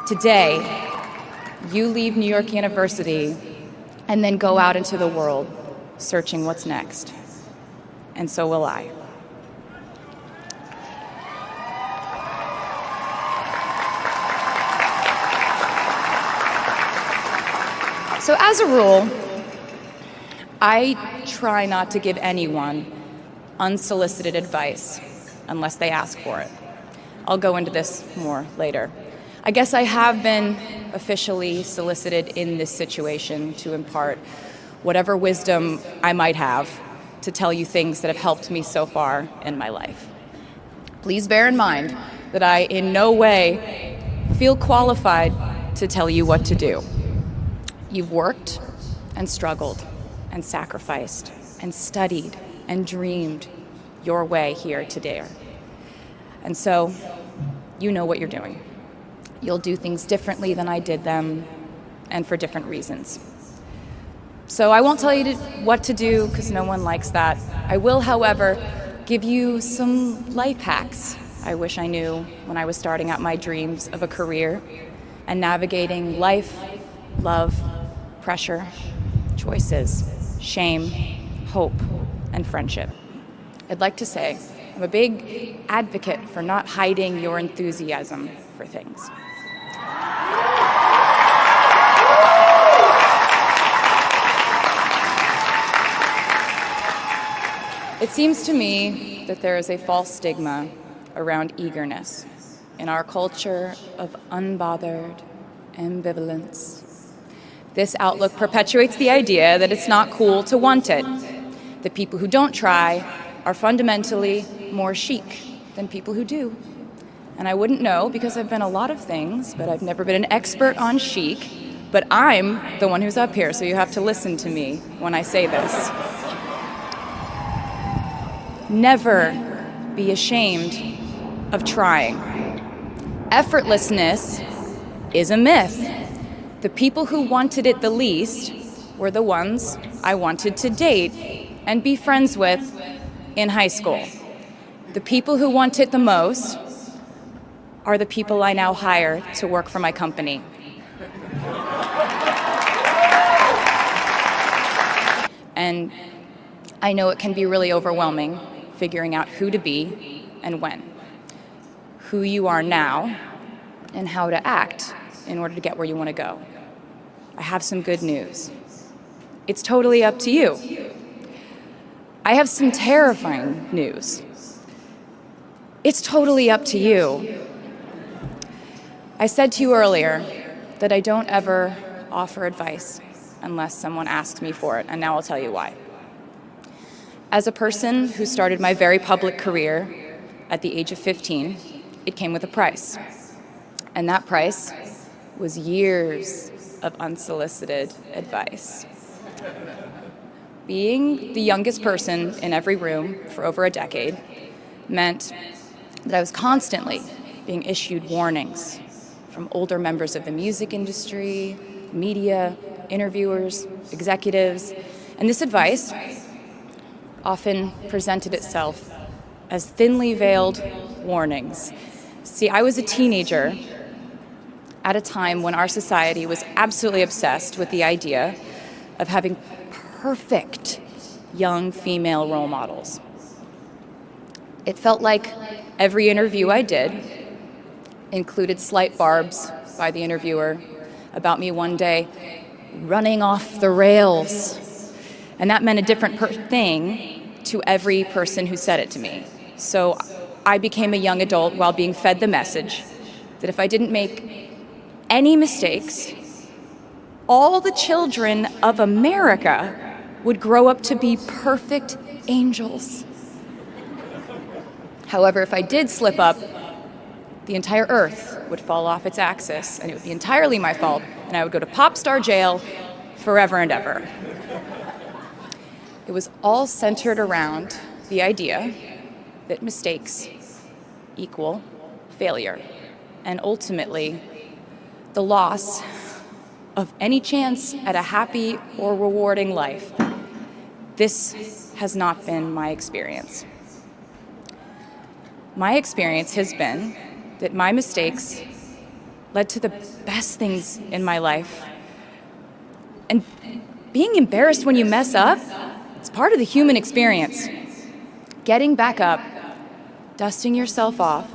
Today, you leave New York University and then go out into the world searching what's next. And so will I. So as a rule, I try not to give anyone unsolicited advice unless they ask for it. I'll go into this more later. I guess I have been officially solicited in this situation to impart whatever wisdom I might have to tell you things that have helped me so far in my life. Please bear in mind that I in no way feel qualified to tell you what to do. You've worked and struggled and sacrificed and studied and dreamed your way here today. And so you know what you're doing. You'll do things differently than I did them, and for different reasons. So I won't tell you what to do, because no one likes that. I will, however, give you some life hacks I wish I knew when I was starting out my dreams of a career and navigating life, love, pressure, choices, shame, hope, and friendship. I'd like to say I'm a big advocate for not hiding your enthusiasm for things. It seems to me that there is a false stigma around eagerness in our culture of unbothered ambivalence. This outlook perpetuates the idea that it's not cool to want it, that people who don't try are fundamentally more chic than people who do. And I wouldn't know because I've been a lot of things, but I've never been an expert on chic, but I'm the one who's up here, so you have to listen to me when I say this. Never be ashamed of trying. Effortlessness is a myth. The people who wanted it the least were the ones I wanted to date and be friends with in high school. The people who want it the most are the people I now hire to work for my company. And I know it can be really overwhelming figuring out who to be and when, who you are now, and how to act in order to get where you want to go. I have some good news. It's totally up to you. I have some terrifying news. It's totally up to you. I said to you earlier that I don't ever offer advice unless someone asks me for it, and now I'll tell you why. As a person who started my very public career at the age of 15, it came with a price. And that price was years of unsolicited advice. Being the youngest person in every room for over a decade meant that I was constantly being issued warnings from older members of the music industry, media, interviewers, executives, and this advice often presented itself as thinly veiled warnings. See, I was a teenager at a time when our society was absolutely obsessed with the idea of having perfect young female role models. It felt like every interview I did included slight barbs by the interviewer about me one day running off the rails. And that meant a different thing to every person who said it to me. So I became a young adult while being fed the message that if I didn't make any mistakes, all the children of America would grow up to be perfect angels. However, if I did slip up, the entire earth would fall off its axis, and it would be entirely my fault, and I would go to pop star jail forever and ever. It was all centered around the idea that mistakes equal failure, and ultimately the loss of any chance at a happy or rewarding life. This has not been my experience. My experience has been that my mistakes led to the best things in my life. And being embarrassed when you mess up, it's part of the human experience. Getting back up, dusting yourself off,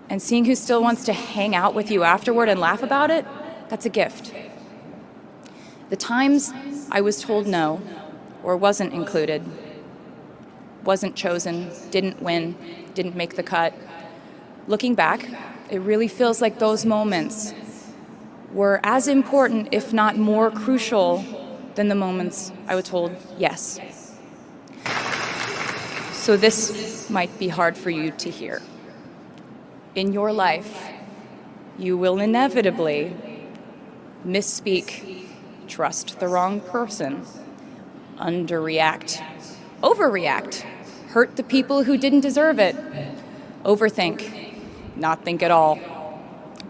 and seeing who still wants to hang out with you afterward and laugh about it, that's a gift. The times I was told no, or wasn't included, wasn't chosen, didn't win, didn't make the cut, looking back, it really feels like those moments were as important, if not more crucial, than the moments I was told yes. So this might be hard for you to hear. In your life, you will inevitably misspeak, trust the wrong person, underreact, overreact, hurt the people who didn't deserve it, overthink, not think at all,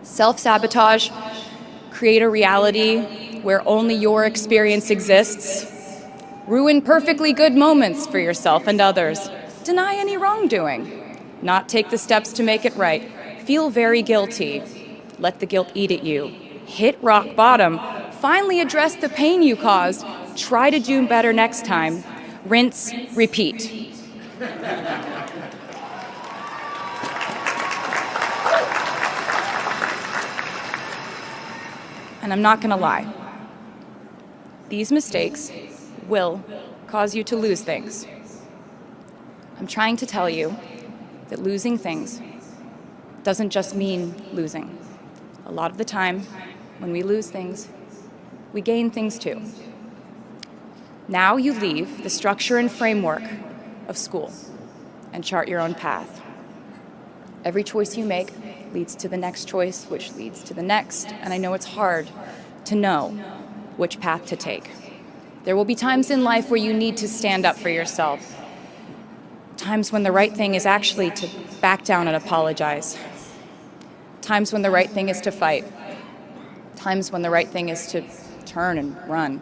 self-sabotage, create a reality where only your experience exists, ruin perfectly good moments for yourself and others, deny any wrongdoing, not take the steps to make it right, feel very guilty, let the guilt eat at you, hit rock bottom, finally address the pain you caused, try to do better next time, rinse, repeat. And I'm not going to lie. These mistakes will cause you to lose things. I'm trying to tell you that losing things doesn't just mean losing. A lot of the time, when we lose things, we gain things too. Now you leave the structure and framework of school and chart your own path. Every choice you make leads to the next choice, which leads to the next, and I know it's hard to know which path to take. There will be times in life where you need to stand up for yourself, times when the right thing is actually to back down and apologize, times when the right thing is to fight, times when the right thing is to turn and run,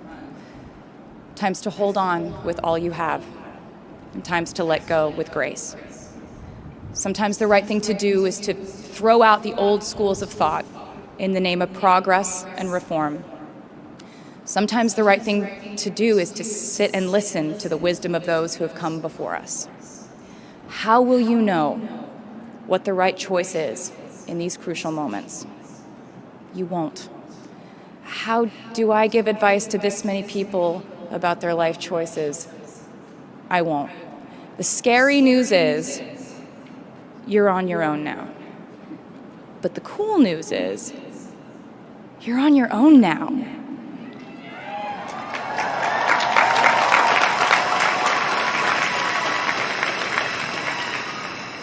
times to hold on with all you have, and times to let go with grace. Sometimes the right thing to do is to throw out the old schools of thought in the name of progress and reform. Sometimes the right thing to do is to sit and listen to the wisdom of those who have come before us. How will you know what the right choice is in these crucial moments? You won't. How do I give advice to this many people about their life choices? I won't. The scary news is you're on your own now. But the cool news is you're on your own now.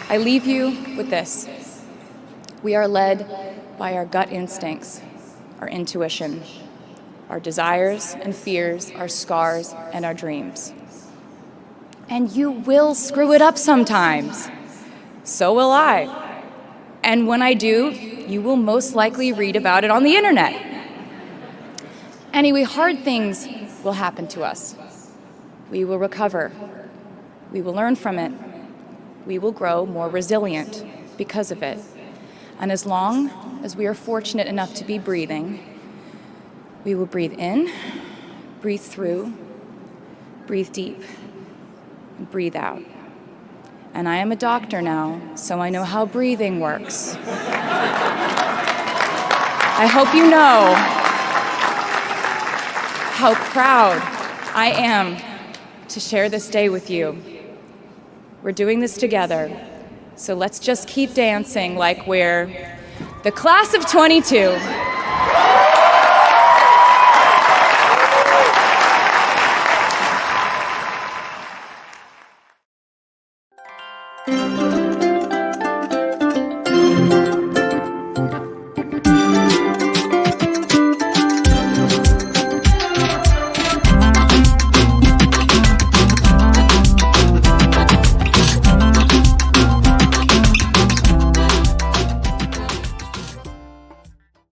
I leave you with this. We are led by our gut instincts, our intuition, our desires and fears, our scars and our dreams. And you will screw it up sometimes. So will I. And when I do, you will most likely read about it on the internet. Anyway, hard things will happen to us. We will recover. We will learn from it. We will grow more resilient because of it. And as long as we are fortunate enough to be breathing, we will breathe in, breathe through, breathe deep, and breathe out. And I am a doctor now, so I know how breathing works. I hope you know how proud I am to share this day with you. We're doing this together, so let's just keep dancing like we're the class of 22.